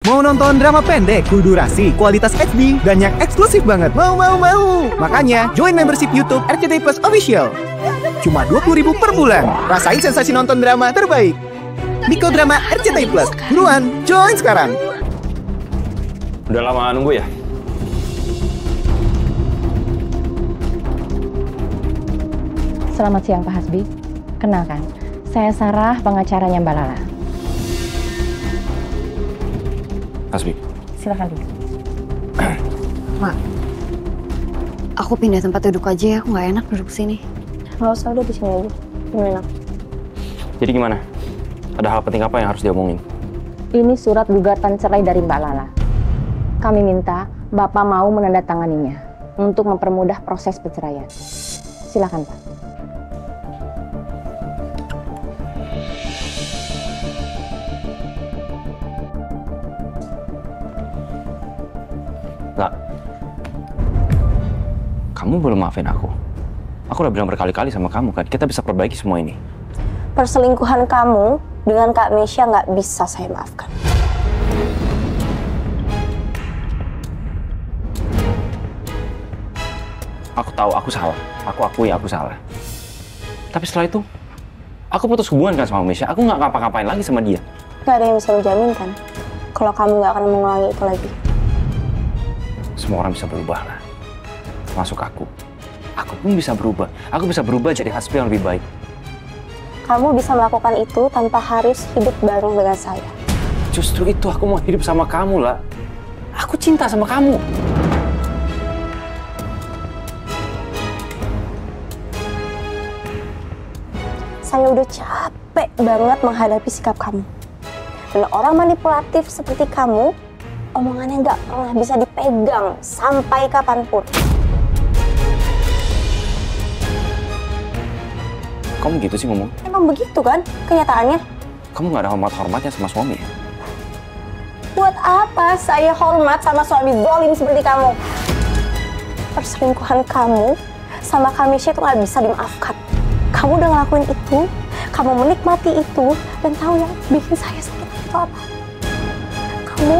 Mau nonton drama pendek, full durasi, kualitas HD, dan yang eksklusif banget? Mau! Makanya, join membership YouTube RCTI Plus Official. Cuma 20.000 per bulan. Rasain sensasi nonton drama terbaik. Miko Drama RCTI Plus. Buruan, join sekarang. Udah lama nunggu ya? Selamat siang Pak Hasbi. Kenalkan, saya Sarah, pengacaranya Mbak Lala. Hasbi. Silakan duduk. Mak, aku pindah tempat duduk aja ya, aku nggak enak duduk sini. Nggak usah, udah di sini aja. Enak. Jadi gimana? Ada hal penting apa yang harus diomongin? Ini surat gugatan cerai dari Mbak Lala. Kami minta Bapak mau menandatanganinya untuk mempermudah proses perceraian. Silakan Pak. Nggak. Kamu belum maafin aku. Aku udah bilang berkali-kali sama kamu kan, kita bisa perbaiki semua ini. Perselingkuhan kamu dengan Kak Mesya nggak bisa saya maafkan. Aku tahu aku salah. Aku akui aku salah. Tapi setelah itu, aku putus hubungan kan sama Mesya. Aku nggak ngapa-ngapain lagi sama dia. Nggak ada yang bisa menjamin kan kalau kamu nggak akan mengulangi itu lagi. Semua orang bisa berubah lah. Termasuk aku. Aku pun bisa berubah. Aku bisa berubah jadi Hasbi yang lebih baik. Kamu bisa melakukan itu tanpa harus hidup bareng dengan saya. Justru itu aku mau hidup sama kamu lah. Aku cinta sama kamu. Saya udah capek banget menghadapi sikap kamu. Dan orang manipulatif seperti kamu, omongannya nggak pernah bisa dipegang sampai kapanpun. Kamu gitu sih ngomong? Emang begitu kan kenyataannya? Kamu nggak ada hormat-hormatnya sama suami ya? Buat apa saya hormat sama suami zalim seperti kamu? Perselingkuhan kamu sama Kak Mesya itu nggak bisa dimaafkan. Kamu udah ngelakuin itu, kamu menikmati itu, dan tahu yang bikin saya sakit itu apa? Kamu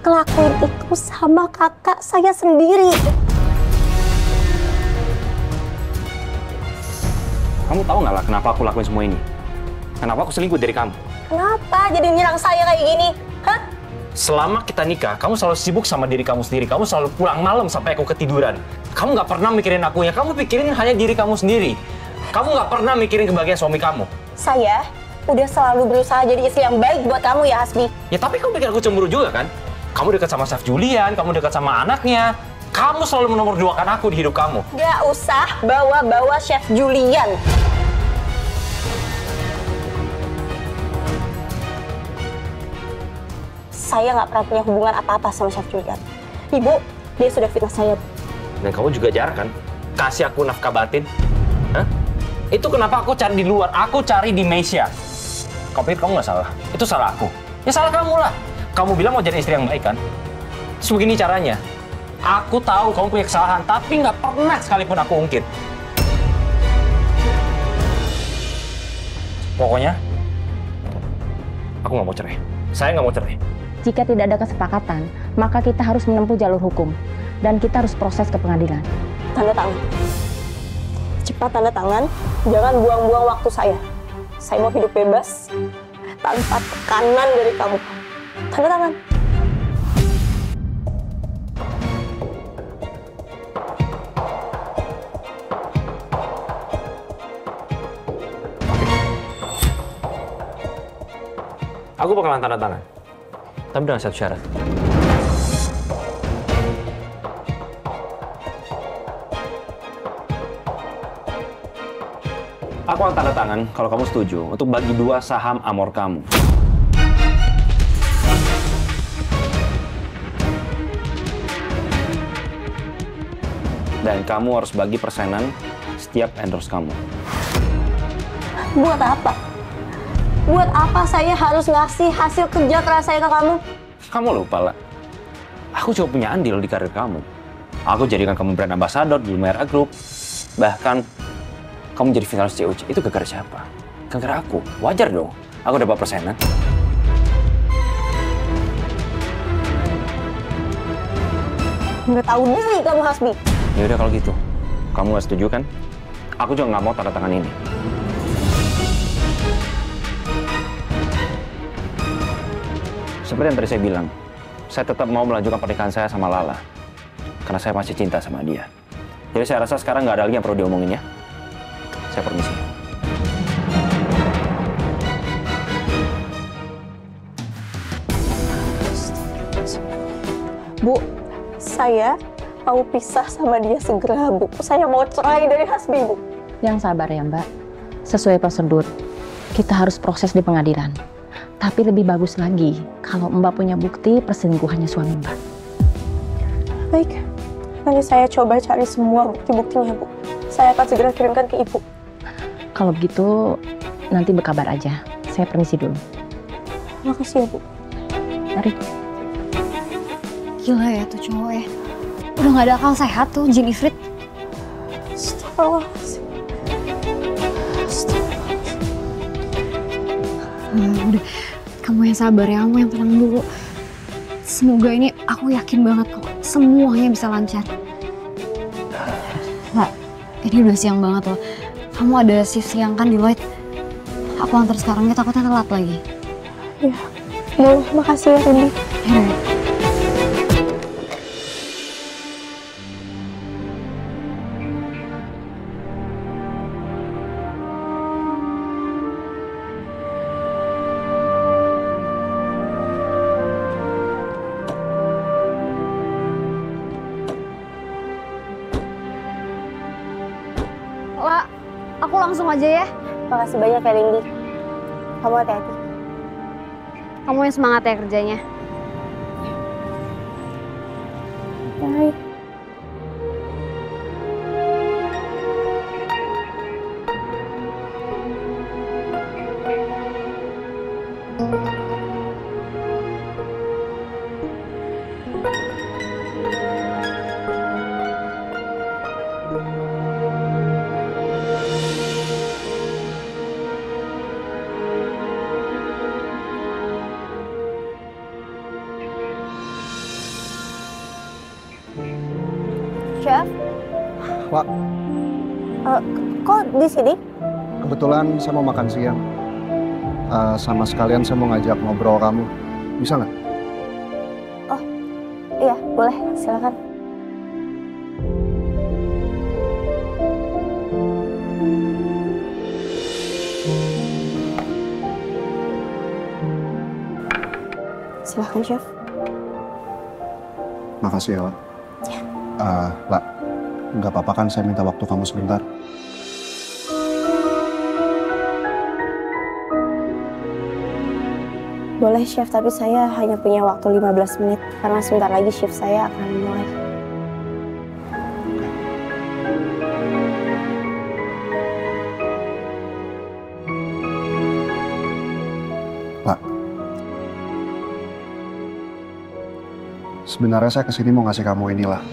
ngelakuin itu sama kakak saya sendiri. Kamu tahu nggak lah kenapa aku lakuin semua ini? Kenapa aku selingkuh dari kamu? Kenapa jadi nyerang saya kayak gini? Hah? Selama kita nikah, kamu selalu sibuk sama diri kamu sendiri. Kamu selalu pulang malam sampai aku ketiduran. Kamu nggak pernah mikirin akunya. Kamu pikirin hanya diri kamu sendiri. Kamu nggak pernah mikirin kebahagiaan suami kamu. Saya udah selalu berusaha jadi istri yang baik buat kamu ya, Hasbi. Ya tapi kamu pikir aku cemburu juga kan? Kamu dekat sama Chef Julian, kamu dekat sama anaknya. Kamu selalu menomorduakan aku di hidup kamu. Gak usah bawa-bawa Chef Julian. Saya nggak pernah punya hubungan apa-apa sama Chef Julian. Ibu, dia sudah fitnah saya. Dan kamu juga jarang kan? Kasih aku nafkah batin. Hah? Itu kenapa aku cari di luar, aku cari di Mesya. Kamu pikir kamu nggak salah? Itu salah aku. Ya salah kamu lah. Kamu bilang mau jadi istri yang baik kan? Terus begini caranya. Aku tahu kamu punya kesalahan, tapi nggak pernah sekalipun aku ungkit. Pokoknya, aku nggak mau cerai. Saya nggak mau cerai. Jika tidak ada kesepakatan, maka kita harus menempuh jalur hukum. Dan kita harus proses ke pengadilan. Tanda tangan. Cepat tanda tangan, jangan buang-buang waktu saya. Saya mau hidup bebas, tanpa tekanan dari kamu. Tanda tangan. Aku bakalan tanda tangan. Tapi dengan satu syarat. Aku akan tanda tangan kalau kamu setuju untuk bagi 2 saham Amor kamu. Dan kamu harus bagi persenan setiap endorse kamu. Buat apa? Buat apa saya harus ngasih hasil kerja keras saya ke kamu? Kamu lupa lah. Aku cuma punya andil di karir kamu. Aku jadikan kamu brand ambassador di Lumera Group. Bahkan kamu jadi finalis COC. Itu gara-gara siapa? Gara-gara aku. Wajar dong. Aku dapat persenan. Nggak tahu diri kamu, Hasbi. Ya udah kalau gitu, kamu nggak setuju kan? Aku juga nggak mau tanda tangan ini. Seperti yang tadi saya bilang, saya tetap mau melanjutkan pernikahan saya sama Lala. Karena saya masih cinta sama dia. Jadi saya rasa sekarang nggak ada lagi yang perlu diomongin ya. Saya permisi. Bu, saya mau pisah sama dia segera, Bu. Saya mau cerai dari Hasbi, Bu. Yang sabar ya Mbak. Sesuai prosedur, kita harus proses di pengadilan. Tapi lebih bagus lagi kalau Mbak punya bukti perselingkuhannya suami Mbak. Baik, nanti saya coba cari semua bukti-buktinya, Bu. Saya akan segera kirimkan ke Ibu. Kalau begitu, nanti berkabar aja. Saya permisi dulu. Makasih ya, Bu. Mari. Gila ya tuh cowok ya. Udah gak ada akal sehat tuh, Jin Ifrit. Astagfirullahaladzim. Udah, kamu yang sabar ya, kamu yang tenang dulu. Semoga ini, aku yakin banget kok, semuanya bisa lancar. Mbak, ini udah siang banget loh. Kamu ada shift siang kan di Lloyd? Aku antar sekarang ya, takutnya telat lagi. Ya, boleh. Makasih ya, Rindy. Ya. Wah, aku langsung aja ya. Makasih banyak ya, Rindy. Kamu hati-hati. Kamu yang semangat ya kerjanya. Baik. Chef? Wak, Kok di sini? kebetulan saya mau makan siang. Sama sekalian saya mau ngajak ngobrol kamu. Bisa nggak? Iya, boleh. Silakan. Silakan, Chef. Makasih ya, Wak. Lak, nggak apa-apa kan saya minta waktu kamu sebentar? Boleh, Chef, tapi saya hanya punya waktu 15 menit karena sebentar lagi shift saya akan mulai. Lak, sebenarnya saya kesini mau ngasih kamu inilah.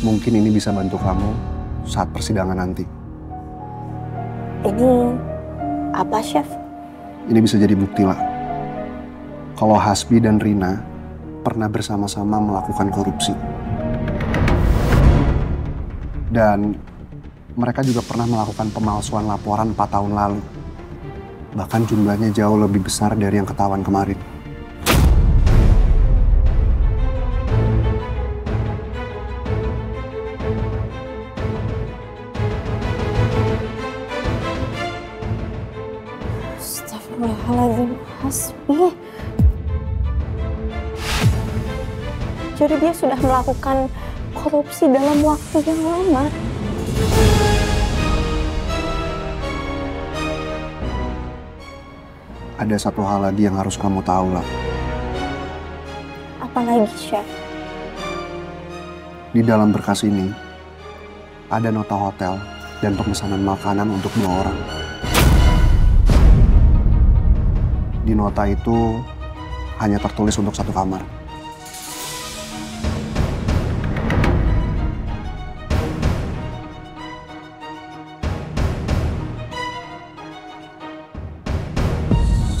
Mungkin ini bisa bantu kamu saat persidangan nanti. Ini apa, Chef? Ini bisa jadi bukti, Lak. Kalau Hasbi dan Rina pernah bersama-sama melakukan korupsi. Dan mereka juga pernah melakukan pemalsuan laporan 4 tahun lalu. Bahkan jumlahnya jauh lebih besar dari yang ketahuan kemarin. Astagfirullahaladzim, Hasbi. Jadi dia sudah melakukan korupsi dalam waktu yang lama. Ada satu hal lagi yang harus kamu tahu, Lak. Apalagi, Chef? Di dalam berkas ini, ada nota hotel dan pemesanan makanan untuk 2 orang. Di nota itu hanya tertulis untuk 1 kamar.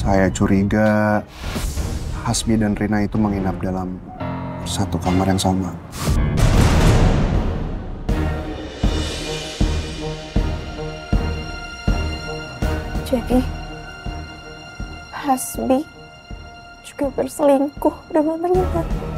Saya curiga Hasbi dan Rina itu menginap dalam satu kamar yang sama. Jadi, Hasbi juga berselingkuh dengan Rina.